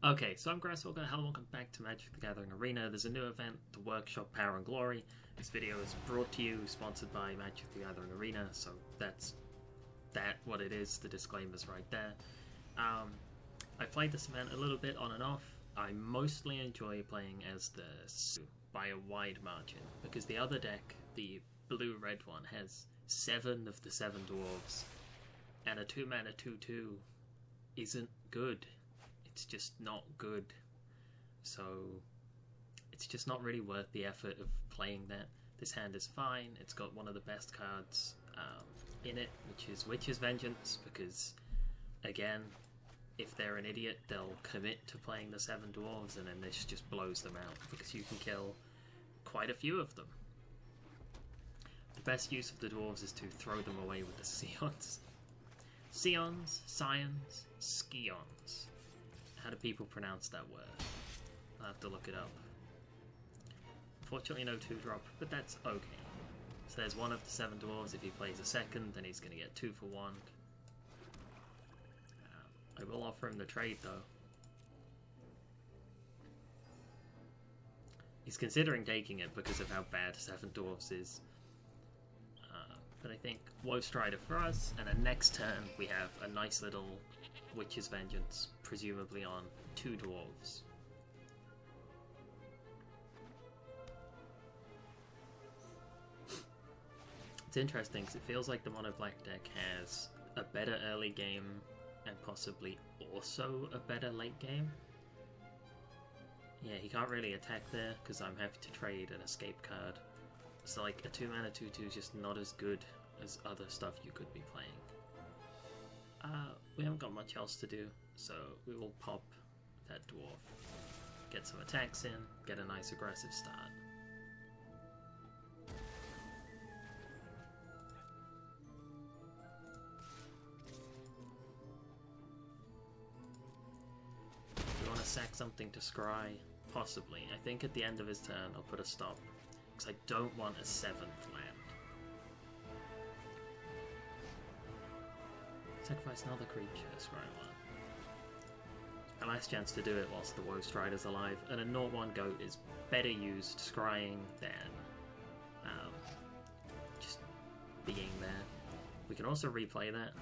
Okay, so I'm Grasswalker. Hello, welcome back to Magic the Gathering Arena. There's a new event, the Workshop Power and Glory. This video is brought to you, sponsored by Magic the Gathering Arena, so that's what it is. The disclaimer's right there. I played this event a little bit on and off. I mostly enjoy playing as the by a wide margin, because the other deck, the blue-red one, has 7 of the 7 dwarves, and a 2-mana 2/2 isn't good. It's just not good. So it's just not really worth the effort of playing that. This hand is fine. It's got one of the best cards in it, which is Witch's Vengeance, because again, if they're an idiot, they'll commit to playing the 7 dwarves, and then this just blows them out, because you can kill quite a few of them. The best use of the dwarves is to throw them away with the Scions. Scions, Scions, Scions. How do people pronounce that word? I'll have to look it up. Unfortunately no 2-drop, but that's okay. So there's one of the 7 dwarves. If he plays a second, then he's going to get 2 for 1. I will offer him the trade though. He's considering taking it because of how bad 7 dwarves is. But I think Woe Strider for us, and then next turn we have a nice little Witch's Vengeance, presumably on 2 dwarves. It's interesting because it feels like the mono black deck has a better early game and possibly also a better late game. Yeah, he can't really attack there because I'm happy to trade an escape card. So like a 2-mana 2/2 is just not as good as other stuff you could be playing. We haven't got much else to do, so we will pop that dwarf, get some attacks in, get a nice aggressive start. We want to sack something to scry, possibly. I think at the end of his turn I'll put a stop, because I don't want a 7th land. Sacrifice another creature, scry 1. My last chance to do it whilst the Woe Strider's alive, and a 0/1 goat is better used scrying than just being there. We can also replay that.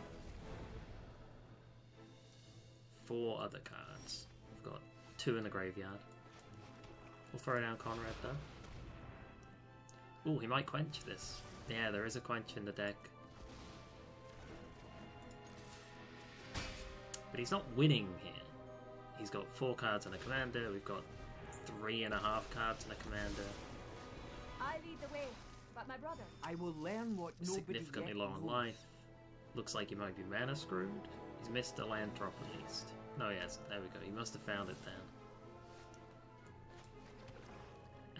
4 other cards. We've got 2 in the graveyard. We'll throw down Conrad though. Ooh, he might quench this. Yeah, there is a quench in the deck. But he's not winning here. He's got 4 cards and a commander. We've got 3.5 cards and a commander. I lead the way, but my brother. I will learn what nobody Significantly yet low on knows. life. Looks like he might be mana screwed. He's missed a land drop at least. No, he hasn't. There we go. He must have found it then.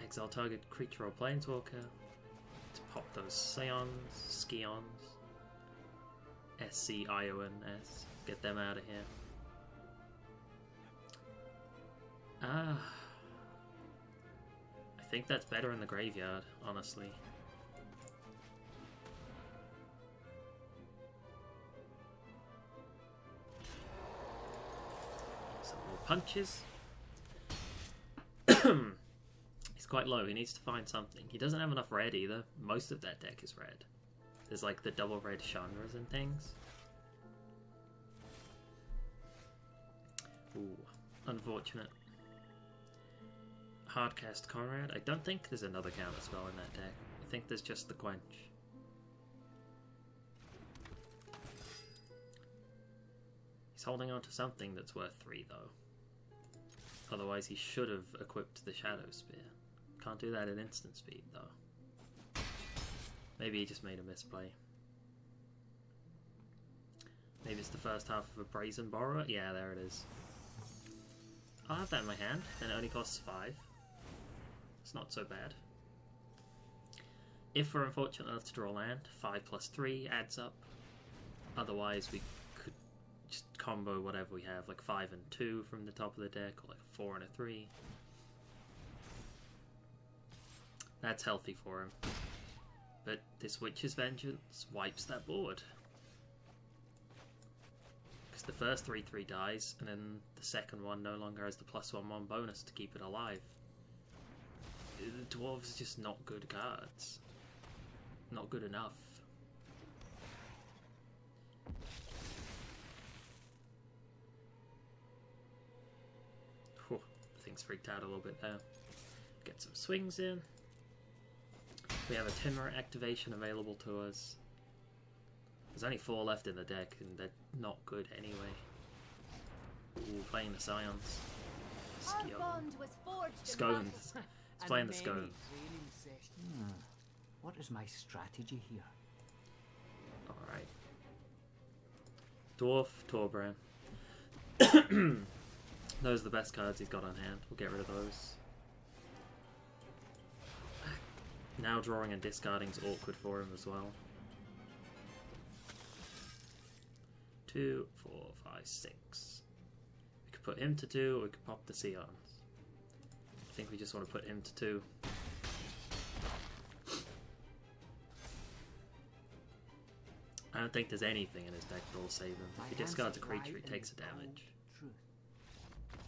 Exile target creature or planeswalker. To pop those Scions, Scions, SCIONS. Get them out of here. I think that's better in the graveyard, honestly. Some more punches. He's quite low, he needs to find something. He doesn't have enough red either. Most of that deck is red. There's like the double red Chandras and things. Ooh, unfortunate. Hardcast Conrad. I don't think there's another counter spell in that deck. I think there's just the quench. He's holding on to something that's worth 3 though. Otherwise he should have equipped the Shadow Spear. Can't do that at instant speed though. Maybe he just made a misplay. Maybe it's the first half of a Brazen Borrower? Yeah, there it is. I'll have that in my hand, and it only costs 5. It's not so bad. If we're unfortunate enough to draw land, 5 plus 3 adds up. Otherwise we could just combo whatever we have, like 5 and 2 from the top of the deck, or like a 4 and a 3. That's healthy for him. But this Witch's Vengeance wipes that board. Because the first 3/3 dies, and then the second one no longer has the +1/1 bonus to keep it alive. The dwarves are just not good cards. Not good enough. Whew, things freaked out a little bit there. Get some swings in. We have a Timber activation available to us. There's only 4 left in the deck, and they're not good anyway. Ooh, playing the Scions. Our bond was forged in Scones. battle. It's playing the Scones. What is my strategy here? Alright. Dwarf, Torbran. Those are the best cards he's got on hand. We'll get rid of those. Now drawing and discarding is awkward for him as well. 2, 4, 5, 6. We could put him to 2, or we could pop the Scions. I think we just want to put him to 2. I don't think there's anything in his deck that will save him. If he discards a creature, he takes a damage.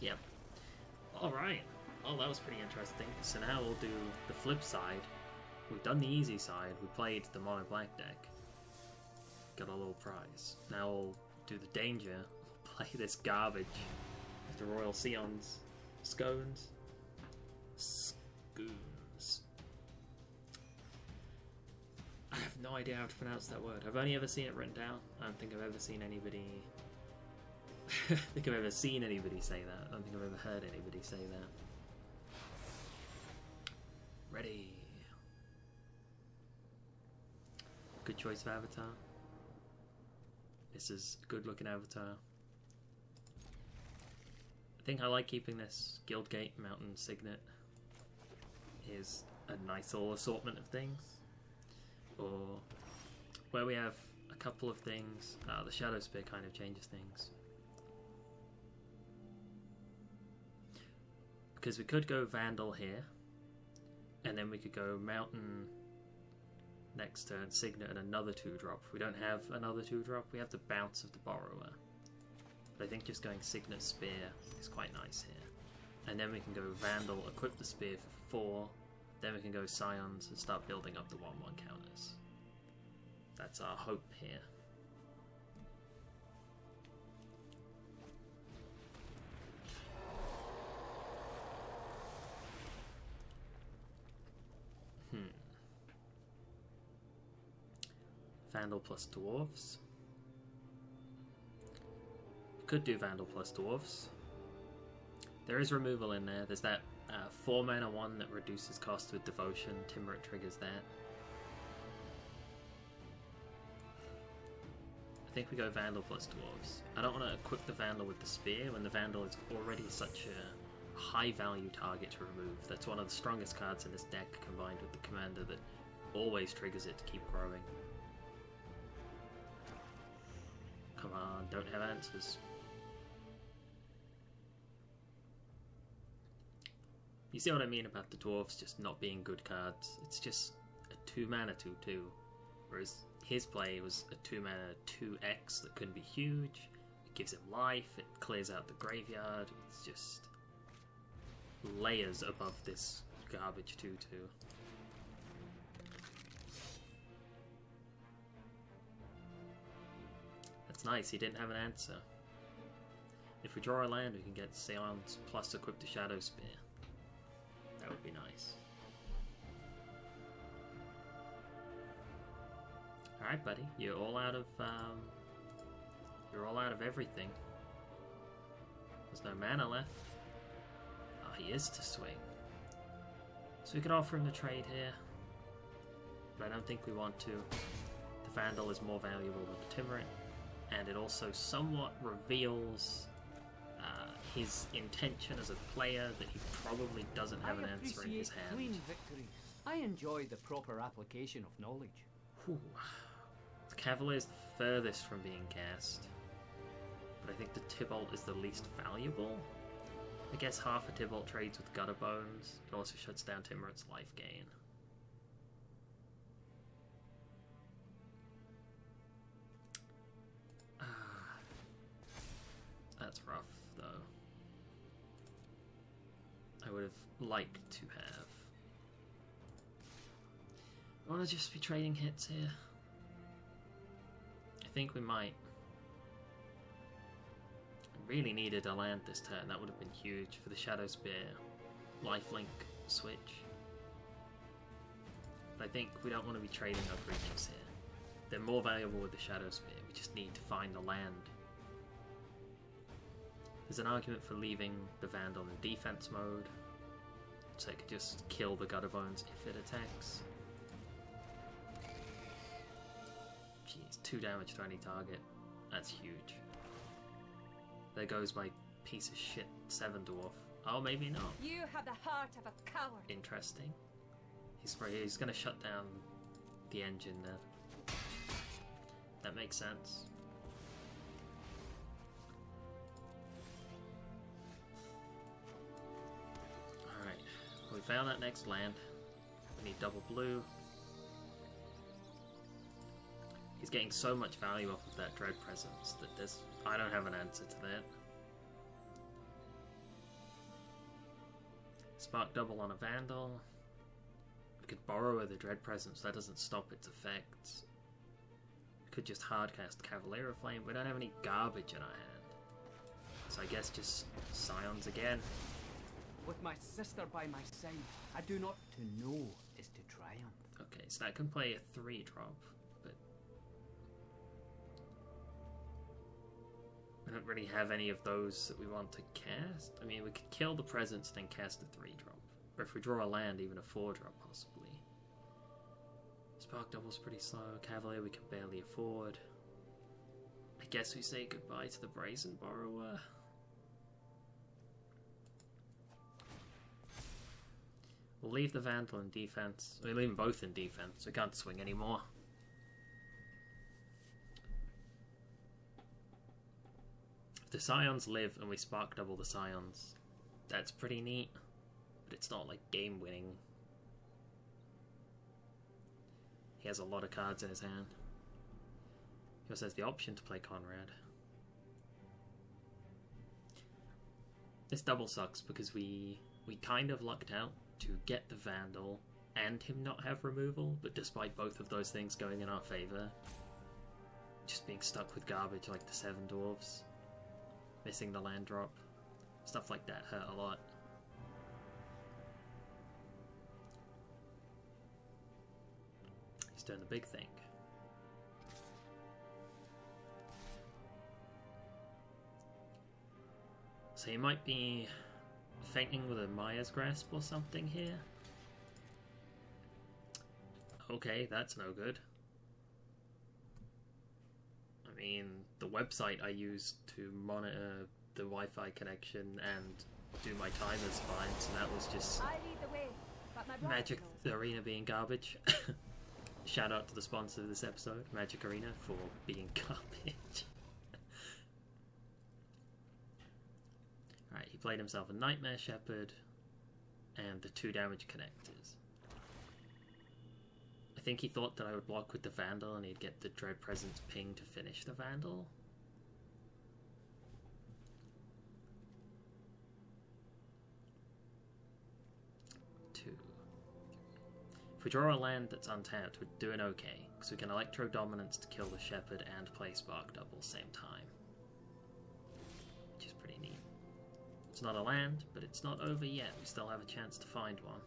Yep. Alright. Oh, that was pretty interesting. So now we'll do the flip side. We've done the easy side. We played the mono black deck. Got a little prize. Now we'll do the danger. We'll play this garbage with the Royal Scions. Scones. Scoons. I have no idea how to pronounce that word. I've only ever seen it written down. I don't think I've ever seen anybody... I don't think I've ever seen anybody say that. I don't think I've ever heard anybody say that. Ready. Good choice of avatar. This is a good looking avatar. I think I like keeping this Guildgate Mountain Signet. Here's a nice little assortment of things. Or where we have a couple of things. The Shadow Spear kind of changes things. Because we could go Vandal here, and then we could go Mountain next turn, Signet, and another 2-drop. If we don't have another 2-drop, we have the Bounce of the Borrower. But I think just going Signet Spear is quite nice here. And then we can go Vandal, equip the Spear for 4, then we can go Scions and start building up the 1/1 counters. That's our hope here. Vandal plus Dwarves. Could do Vandal plus Dwarves. There is removal in there. There's that 4 mana one that reduces cost with Devotion. Timber triggers that. I think we go Vandal plus Dwarves. I don't want to equip the Vandal with the Spear when the Vandal is already such a high value target to remove. That's one of the strongest cards in this deck, combined with the Commander that always triggers it to keep growing. Come on, don't have answers. You see what I mean about the Dwarves just not being good cards? It's just a 2 mana 2/2. Whereas his play was a 2 mana 2x that couldn't be huge. It gives him life, it clears out the graveyard. It's just layers above this garbage 2/2. That's nice, he didn't have an answer. If we draw a land, we can get Seance plus equip the Shadow Spear. That would be nice. Alright, buddy, you're all out of everything. There's no mana left. Oh, he is to swing. So we could offer him a trade here, but I don't think we want to. The Vandal is more valuable than the Timber, and it also somewhat reveals his intention as a player that he probably doesn't have an answer in his hand. Clean victories. I enjoy the proper application of knowledge. Whew. The Cavalier is the furthest from being cast, but I think the Tybalt is the least valuable. I guess half a Tybalt trades with Gutter Bones. It also shuts down Timber's life gain. have liked to have. I want to just be trading hits here. I think we might. I really needed a land this turn. That would have been huge for the Shadow Spear lifelink switch. But I think we don't want to be trading our creatures here. They're more valuable with the Shadow Spear. We just need to find a land. There's an argument for leaving the Vandal in defense mode, so it could just kill the Gutter Bones if it attacks. Jeez, 2 damage to any target. That's huge. There goes my piece of shit 7 dwarf. Oh, maybe not. You have the heart of a coward. Interesting. He's going to shut down the engine there. That makes sense. Alright, we found that next land. We need double blue. He's getting so much value off of that Dread Presence that I don't have an answer to that. Spark double on a Vandal. We could borrow the Dread Presence, that doesn't stop its effects. We could just hardcast Cavalier of Flame. We don't have any garbage in our hand. So I guess just Scions again. With my sister by my side, I do not to know is to triumph. Okay, so that can play a 3-drop, but we don't really have any of those that we want to cast. I mean, we could kill the Presence, then cast a 3-drop. Or if we draw a land, even a 4-drop possibly. Spark Double's pretty slow. Cavalier we can barely afford. I guess we say goodbye to the Brazen Borrower. We'll leave the Vandal in defense. We'll leave them both in defense. We can't swing anymore. If the Scions live and we Spark Double the Scions, that's pretty neat. But it's not like game winning. He has a lot of cards in his hand. He also has the option to play Conrad. This double sucks because we kind of lucked out to get the Vandal and him not have removal, but despite both of those things going in our favour, just being stuck with garbage like the 7 Dwarves, missing the land drop, stuff like that hurt a lot. He's doing the big thing. So he might be fainting with a Maya's Grasp or something here. Okay, that's no good. I mean, the website I use to monitor the Wi-Fi connection and do my timers fine, so that was just I lead the way, but my Magic Arena being garbage. Shout out to the sponsor of this episode, Magic Arena, for being garbage. Alright, he played himself a Nightmare Shepherd and the 2 damage connectors. I think he thought that I would block with the Vandal and he'd get the Dread Presence ping to finish the Vandal. If we draw a land that's untapped, we're doing okay, because we can Electro Dominance to kill the Shepherd and play Spark Double same time. Which is pretty neat. It's not a land, but it's not over yet. We still have a chance to find one.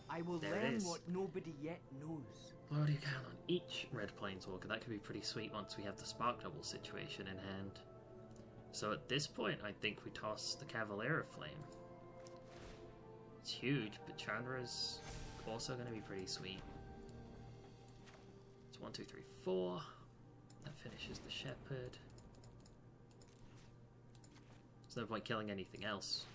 I will There it learn is. what nobody yet knows. What do you count on each red Planeswalker? That could be pretty sweet once we have the Spark Double situation in hand. So at this point, I think we toss the Cavalier of Flame. It's huge, but Chandra's also going to be pretty sweet. It's 1, 2, 3, 4. That finishes the Shepherd. There's no point killing anything else.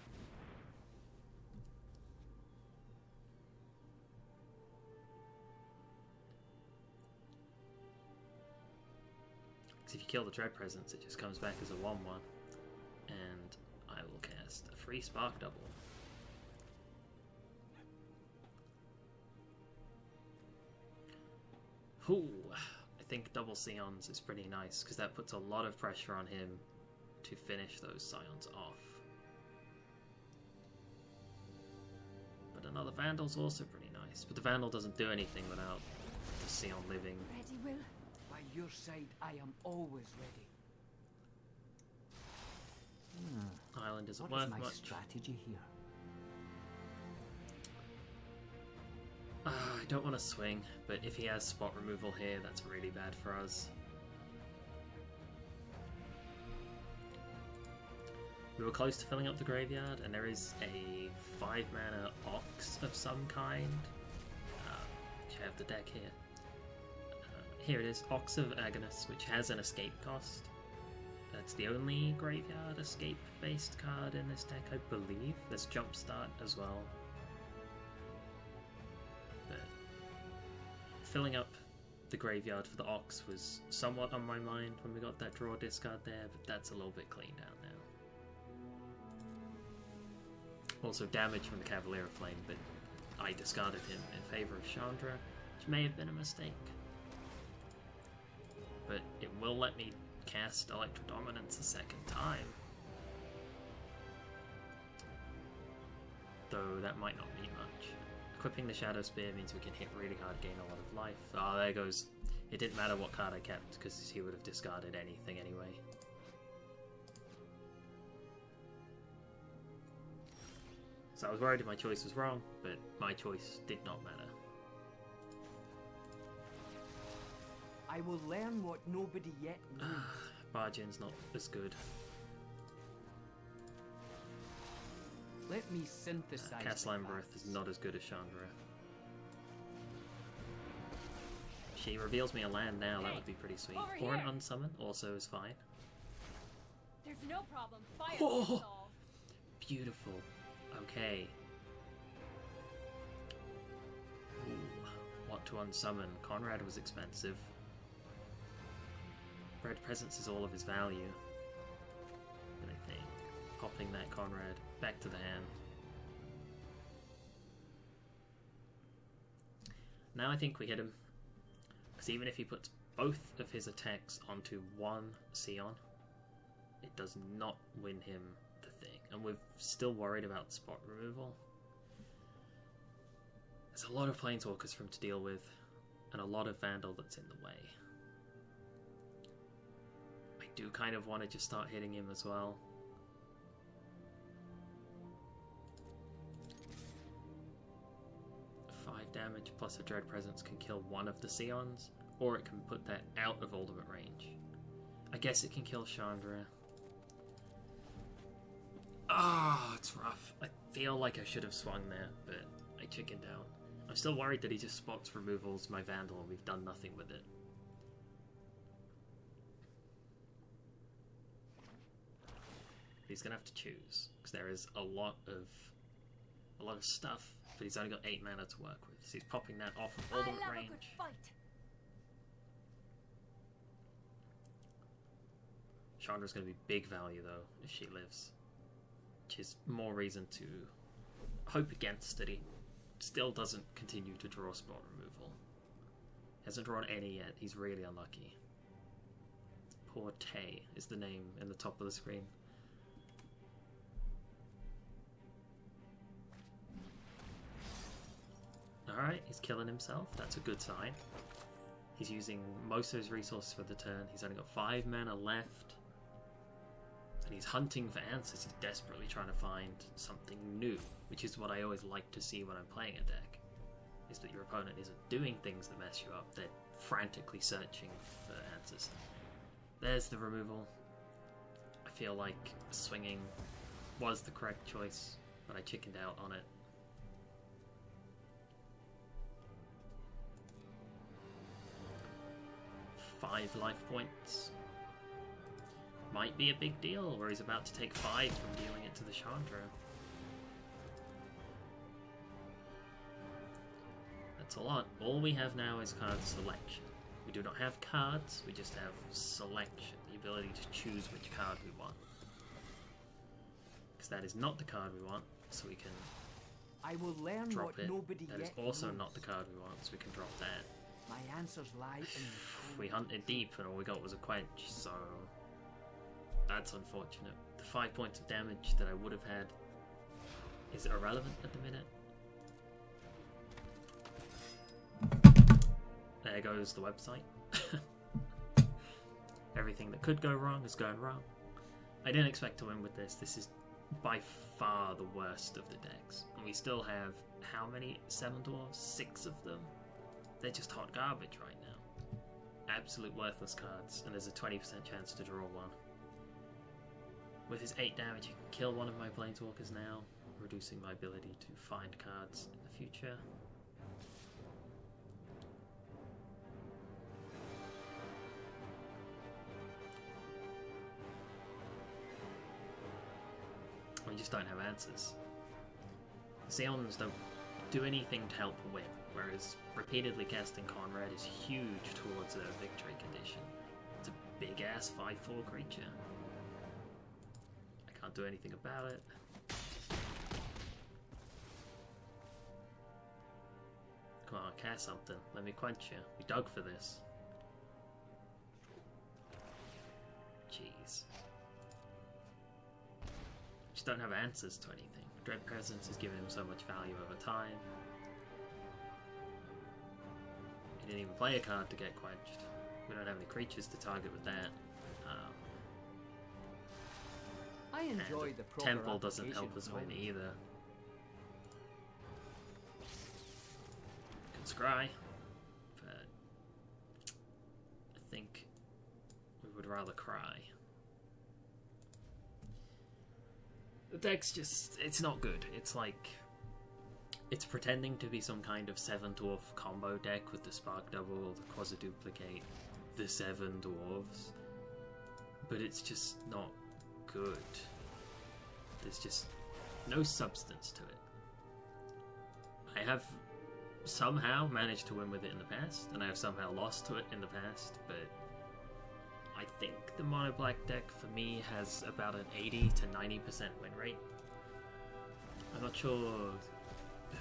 Because if you kill the Dread Presence, it just comes back as a 1-1. And I will cast a free Spark Double. Ooh, I think double Scions is pretty nice, because that puts a lot of pressure on him to finish those Scions off. Another Vandal's also pretty nice, but the Vandal doesn't do anything without the Sion living. Ready, Will? By your side, I am always ready. Island isn't What worth is my much. strategy here? I don't want to swing, but if he has spot removal here, that's really bad for us. We were close to filling up the graveyard, and there is a 5-mana Ox of some kind. Which I have the deck here. Here it is, Ox of Agnes, which has an escape cost. That's the only graveyard escape-based card in this deck, I believe. There's Jumpstart as well. But filling up the graveyard for the Ox was somewhat on my mind when we got that draw discard there, but that's a little bit cleaned out now. Also damage from the Cavalier of Flame, but I discarded him in favour of Chandra, which may have been a mistake. But it will let me cast Electrodominance a second time. Though that might not mean much. Equipping the Shadow Spear means we can hit really hard, gain a lot of life. Oh, there goes. It didn't matter what card I kept, because he would have discarded anything anyway. So I was worried if my choice was wrong, but my choice did not matter. I will learn what nobody yet knows. Bargain's not as good. Let me synthesize. Castle the Ambereth facts. is not as good as Chandra. She reveals me a land now, that would be pretty sweet. over Or an here. unsummon also is fine. There's no problem. Fire Oh. will solve. Beautiful. Okay. Ooh, what to unsummon? Conrad was expensive. Red Presence is all of his value. But I think popping that Conrad back to the hand. Now I think we hit him. Because even if he puts both of his attacks onto one Sion, it does not win him the thing. And we're still worried about spot removal. There's a lot of Planeswalkers for him to deal with, and a lot of Vandal that's in the way. I do kind of want to just start hitting him as well. Damage plus a Dread Presence can kill one of the Sions, or it can put that out of ultimate range. I guess it can kill Chandra. Ah, it's rough. I feel like I should have swung there, but I chickened out. I'm still worried that he just spots removals my Vandal and we've done nothing with it. He's gonna have to choose, because there is a lot of stuff, but he's only got 8 mana to work with, so he's popping that off of I ultimate love range. a good fight. Chandra's going to be big value though if she lives, which is more reason to hope against that he still doesn't continue to draw spot removal. Hasn't drawn any yet, he's really unlucky. Poor Tay is the name in the top of the screen. Alright, he's killing himself. That's a good sign. He's using most of his resources for the turn. He's only got 5 mana left. And he's hunting for answers. He's desperately trying to find something new, which is what I always like to see when I'm playing a deck. Is that your opponent isn't doing things that mess you up. They're frantically searching for answers. There's the removal. I feel like swinging was the correct choice, but I chickened out on it. Five life points. Might be a big deal, where he's about to take 5 from dealing it to the Chandra. That's a lot. All we have now is card selection. We do not have cards, we just have selection, the ability to choose which card we want. Because that is not the card we want, so we can I will learn drop what it. nobody That is yet also knows. not the card we want, so we can drop that. My answers lie in the cold. We hunted deep and all we got was a quench, so that's unfortunate. The 5 points of damage that I would have had is irrelevant at the minute. there goes the website. Everything that could go wrong is going wrong. I didn't expect to win with this. This is by far the worst of the decks. And we still have, how many 7 dwarves? 6 of them? They're just hot garbage right now. Absolute worthless cards, and there's a 20% chance to draw one. With his 8 damage, he can kill one of my planeswalkers now, reducing my ability to find cards in the future. We just don't have answers. Xeons don't do anything to help win, whereas repeatedly casting Conrad is huge towards a victory condition. It's a big ass 5/4 creature. I can't do anything about it. Come on, cast something. Let me quench you. We dug for this. Jeez. Just don't have answers to anything. Dread Presence has given him so much value over time. He didn't even play a card to get quenched. We don't have any creatures to target with that. I enjoy the proper Temple doesn't help us win application either. Can scry, but I think we would rather cry. The deck's just, it's not good. It's like, it's pretending to be some kind of 7 dwarf combo deck with the Spark Double, the Quasi-Duplicate, the 7 dwarves, but it's just not good. There's just no substance to it. I have somehow managed to win with it in the past, and I have somehow lost to it in the past, but I think the mono black deck for me has about an 80 to 90% win rate. I'm not sure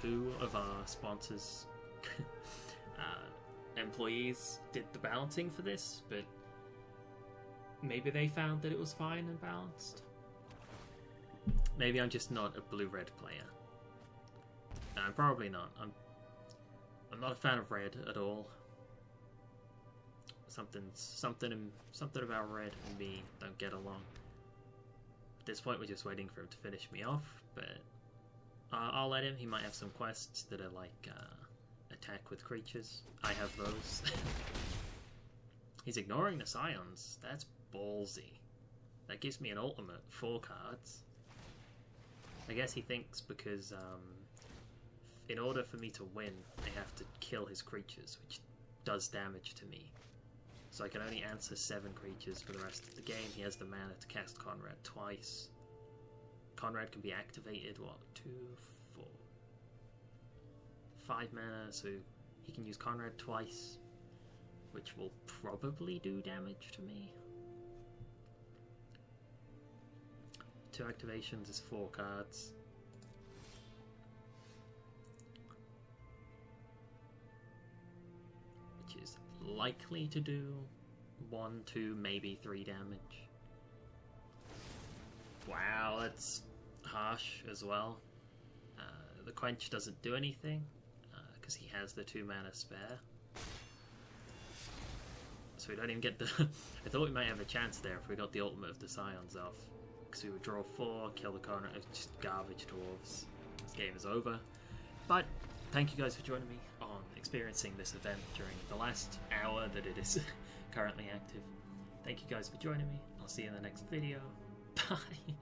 who of our sponsors employees did the balancing for this, but maybe they found that it was fine and balanced. Maybe I'm just not a blue-red player. No, I'm probably not. I'm not a fan of red at all. Something about red and me don't get along. At this point, we're just waiting for him to finish me off, but I'll let him. He might have some quests that are like attack with creatures. I have those. He's ignoring the Scions. That's ballsy. That gives me an ultimate 4 cards. I guess he thinks because in order for me to win, I have to kill his creatures, which does damage to me. So I can only answer 7 creatures for the rest of the game. He has the mana to cast Conrad twice. Conrad can be activated, 2, 4, 5 mana, so he can use Conrad twice, which will probably do damage to me. 2 activations is 4 cards. Which is likely to do 1, 2, maybe 3 damage. Wow, that's harsh as well. The quench doesn't do anything because he has the 2 mana spare. So we don't even get the... I thought we might have a chance there if we got the ultimate of the Scions off. Because we would draw 4, kill the corner, just garbage dwarves. This game is over. But thank you guys for joining me on experiencing this event during the last hour that it is currently active. Thank you guys for joining me. I'll see you in the next video. Bye.